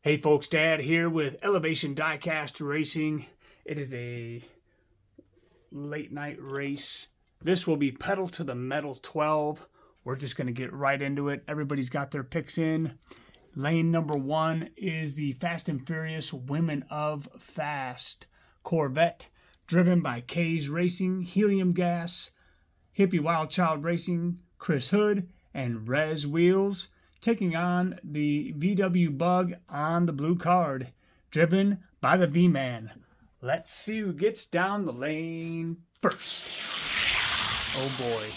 Hey folks, Dad here with Elevation Diecast Racing. It is a late night race. This will be Pedal to the Metal 12. We're just going to get right into it. Everybody's got their picks in. Lane number 1 is the Fast and Furious Women of Fast Corvette, driven by K's Racing, Helium Gas, Hippie Wild Child Racing, Chris Hood, and Rez Wheels, taking on the VW Bug on the blue card, driven by the V-Man. Let's see who gets down the lane first. Oh boy.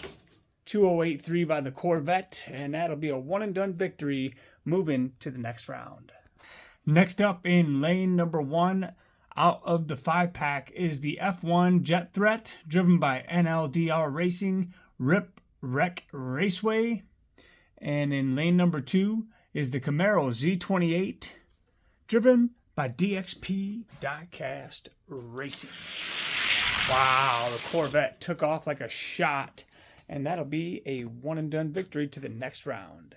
2083 by the Corvette, and that'll be a one-and-done victory, moving to the next round. Next up in lane number 1, out of the 5-pack, is the F1 Jet Threat, driven by NLDR Racing, Rip Wreck Raceway. And in lane number 2 is the Camaro Z28, driven by DXP Diecast Racing. Wow, the Corvette took off like a shot, and that'll be a one-and-done victory to the next round.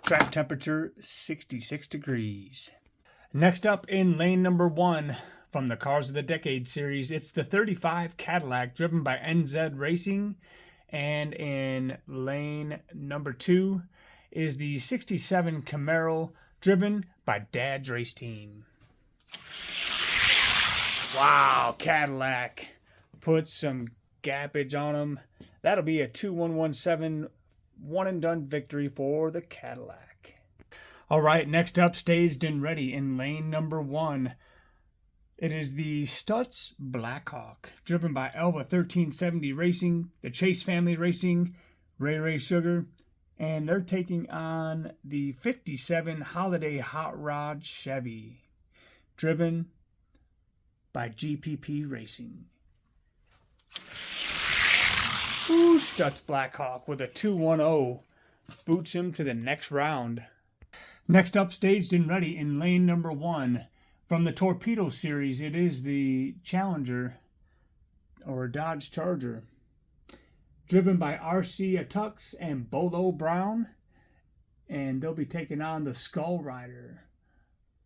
Track temperature, 66 degrees. Next up in lane number 1, from the Cars of the Decade series, it's the 35 Cadillac, driven by NZ Racing. And in lane number 2 is the 67 Camaro, driven by Dad's Race Team. Wow, Cadillac put some gappage on them. That'll be a 2117 one-and-done victory for the Cadillac. All right, next up, staged and ready in lane number 1. It is the Stutz Blackhawk, driven by Elva 1370 Racing, the Chase Family Racing, Ray Sugar, and they're taking on the 57 Holiday Hot Rod Chevy, driven by GPP Racing. Ooh, Stutz Blackhawk with a 210 boots him to the next round. Next up, staged and ready in lane number 1. From the Torpedo series, it is the Challenger, or Dodge Charger, driven by RC Atux and Bolo Brown, and they'll be taking on the Skull Rider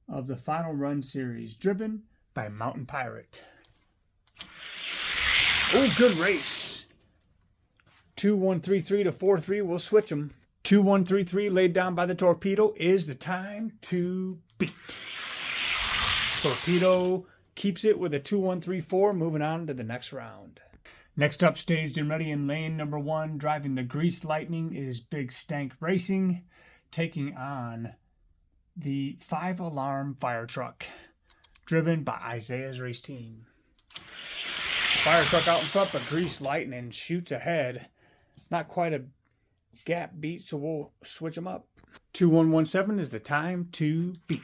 of the Final Run series, driven by Mountain Pirate. Oh, good race. 2133 to 43, we'll switch them. 2133 laid down by the Torpedo is the time to beat. Torpedo keeps it with a 2134, moving on to the next round. Next up, staged and ready in lane number 1, driving the Grease Lightning, is Big Stank Racing, taking on the 5-alarm fire truck, driven by Isaiah's Race Team. Fire truck out in front, but Grease Lightning shoots ahead. Not quite a gap beat, so we'll switch them up. 2117 is the time to beat.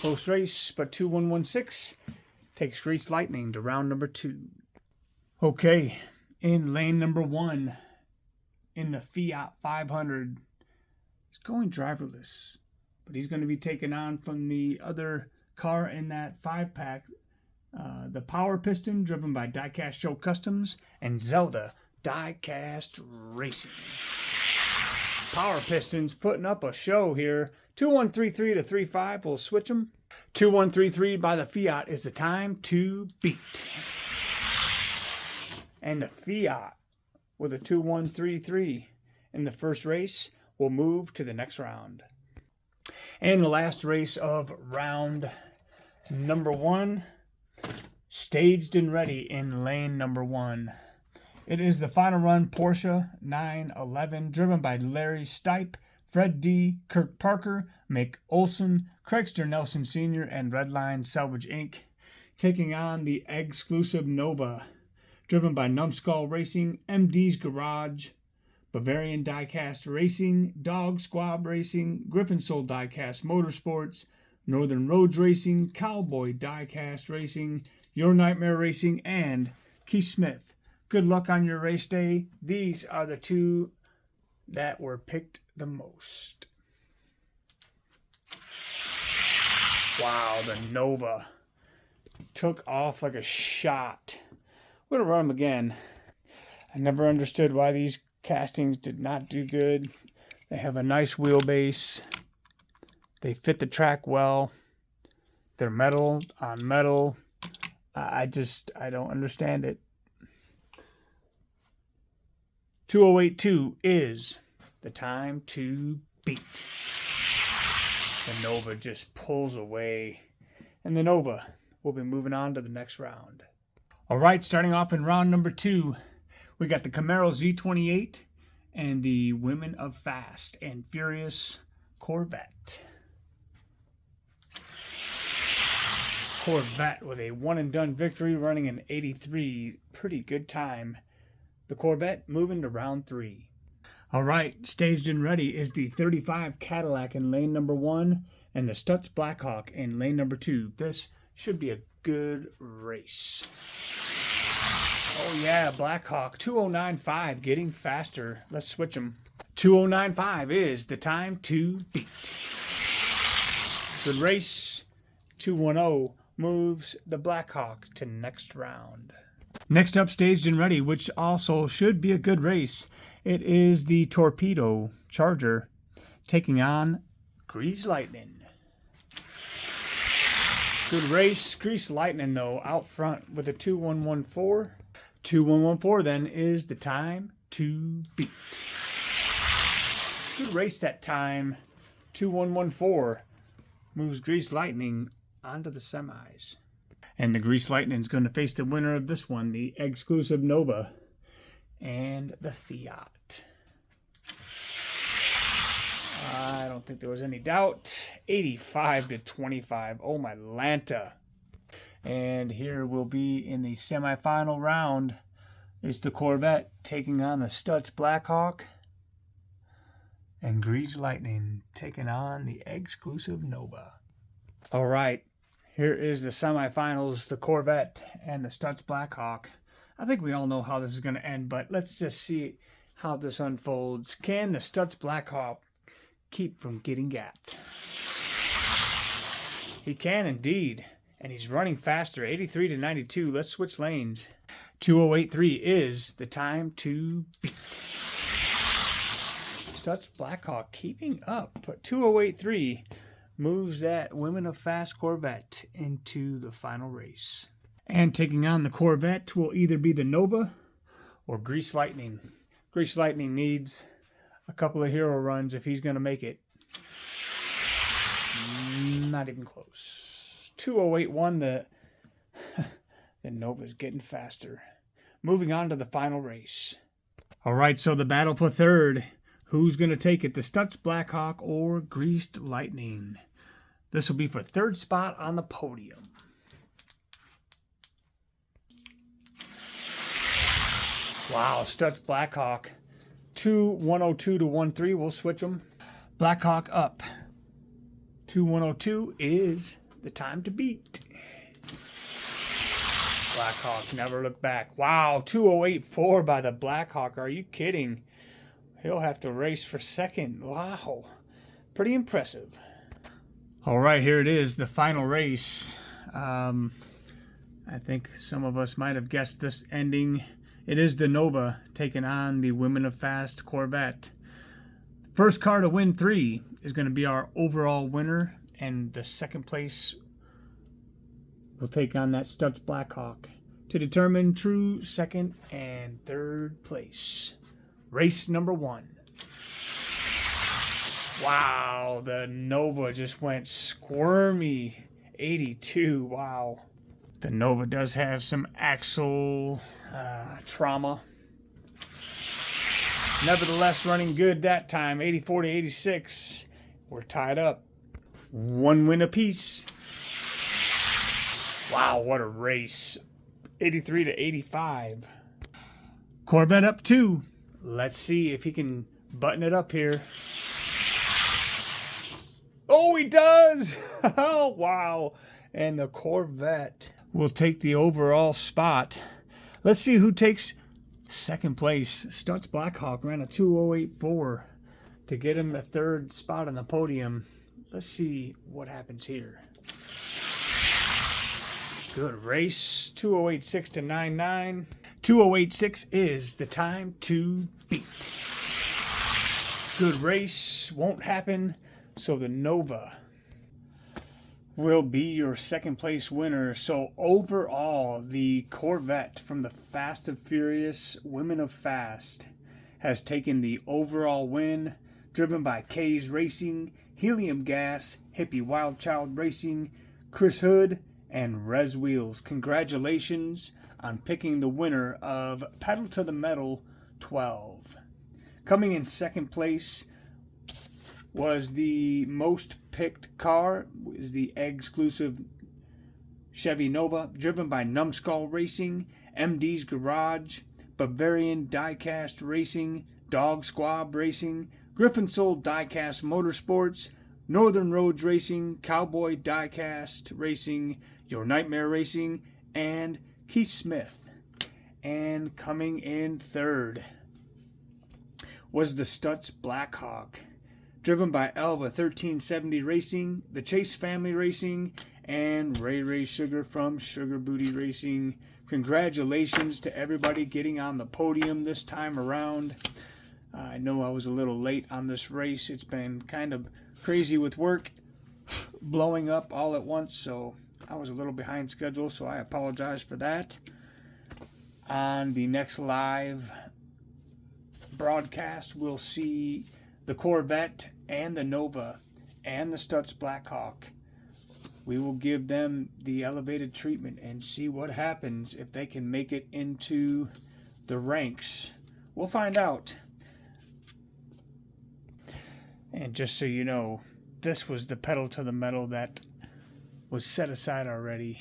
Close race, but 2116 takes Grease Lightning to round number 2. Okay, in lane number 1, in the Fiat 500, he's going driverless, but he's going to be taken on from the other car in that 5-pack, the Power Piston, driven by Diecast Show Customs, and Zelda Diecast Racing. Power Pistons putting up a show here. 2133 to 35, we'll switch them. 2133 by the Fiat is the time to beat. And the Fiat with a 2133 in the first race will move to the next round. And the last race of round number 1, staged and ready in lane number 1. It is the Final Run Porsche 911, driven by Larry Stipe, Fred D., Kirk Parker, Mick Olson, Craigster Nelson Sr., and Redline Salvage Inc., taking on the exclusive Nova, driven by Numbskull Racing, MD's Garage, Bavarian Diecast Racing, Dog Squab Racing, Griffin Soul Diecast Motorsports, Northern Roads Racing, Cowboy Diecast Racing, Your Nightmare Racing, and Keith Smith. Good luck on your race day. These are the 2 that were picked the most. Wow, the Nova took off like a shot. We're going to run them again. I never understood why these castings did not do good. They have a nice wheelbase. They fit the track well. They're metal on metal. I don't understand it. 2082 is the time to beat. The Nova just pulls away. And the Nova will be moving on to the next round. All right, starting off in round number 2, we got the Camaro Z28 and the Women of Fast and Furious Corvette. Corvette with a one-and-done victory, running an 83. Pretty good time. The Corvette moving to round 3. All right, staged and ready is the 35 Cadillac in lane number 1 and the Stutz Blackhawk in lane number 2. This should be a good race. Oh yeah, Blackhawk 2095, getting faster. Let's switch them. 2095 is the time to beat. Good race. 210 moves the Blackhawk to next round. Next up, staged and ready, which also should be a good race. It is the Torpedo Charger taking on Grease Lightning. Good race. Grease Lightning, though, out front with a 2114. 2114 then is the time to beat. Good race that time. 2114 moves Grease Lightning onto the semis. And the Grease Lightning is going to face the winner of this one, the exclusive Nova and the Fiat. I don't think there was any doubt. 85-25. Oh my Lanta. And here we'll be in the semifinal round. It's the Corvette taking on the Stutz Blackhawk. And Grease Lightning taking on the exclusive Nova. All right. Here is the semifinals, the Corvette and the Stutz Blackhawk. I think we all know how this is going to end, but let's just see how this unfolds. Can the Stutz Blackhawk keep from getting gapped? He can indeed, and he's running faster, 83-92. Let's switch lanes. 2083 is the time to beat. Stutz Blackhawk keeping up, but 2083 moves that Women of Fast Corvette into the final race. And taking on the Corvette will either be the Nova or Grease Lightning. Grease Lightning needs a couple of hero runs if he's going to make it. Not even close. 2081, the Nova's getting faster. Moving on to the final race. All right, so the battle for third. Who's going to take it, the Stutz Blackhawk or Greased Lightning? This will be for third spot on the podium. Wow, Stutz Blackhawk. 2102 to 13. We'll switch them. Blackhawk up. 2102 is the time to beat. Blackhawk never look back. Wow, 2084 by the Blackhawk. Are you kidding? He'll have to race for second. Wow. Pretty impressive. All right, here it is, the final race. I think some of us might have guessed this ending. It is the Nova taking on the Women of Fast Corvette. First car to win 3 is going to be our overall winner, and the second place will take on that Stutz Blackhawk to determine true second and third place. Race number 1. Wow, the Nova just went squirmy. 82, wow. The Nova does have some axle trauma. Nevertheless, running good that time. 84-86. We're tied up. 1 win apiece. Wow, what a race. 83-85. Corvette up 2. Let's see if he can button it up here. Oh, he does! Oh, wow. And the Corvette will take the overall spot. Let's see who takes second place. Stutz Blackhawk ran a 2084 to get him the third spot on the podium. Let's see what happens here. Good race. 2086 to 99. 2086 is the time to beat. Good race. Won't happen. So the Nova will be your second place winner. So overall, the Corvette from the Fast and Furious Women of Fast has taken the overall win, driven by K's Racing, Helium Gas, Hippie Wild Child Racing, Chris Hood, and Rez Wheels. Congratulations on picking the winner of Pedal to the Metal 12. Coming in second place was the most picked car, is the exclusive Chevy Nova, driven by Numbskull Racing, MD's Garage, Bavarian Diecast Racing, Dog Squab Racing, Griffin Soul Diecast Motorsports, Northern Roads Racing, Cowboy Diecast Racing, Your Nightmare Racing, and Keith Smith. And coming in third was the Stutz Blackhawk, driven by Elva 1370 Racing, the Chase Family Racing, and Ray Sugar from Sugar Booty Racing. Congratulations to everybody getting on the podium this time around. I know I was a little late on this race. It's been kind of crazy with work blowing up all at once, so I was a little behind schedule, so I apologize for that. On the next live broadcast, we'll see the Corvette and the Nova and the Stutz Blackhawk. We will give them the elevated treatment and see what happens if they can make it into the ranks. We'll find out. And just so you know, this was the Pedal to the Metal that was set aside already.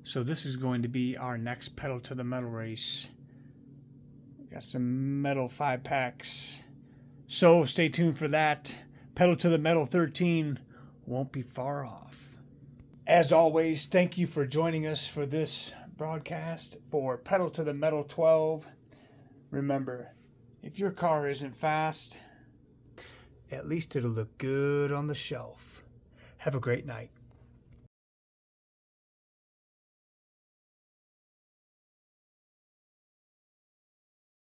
So this is going to be our next Pedal to the Metal race. Got some metal 5-packs. So stay tuned for that. Pedal to the Metal 13 won't be far off. As always, thank you for joining us for this broadcast for Pedal to the Metal 12. Remember, if your car isn't fast, at least it'll look good on the shelf. Have a great night.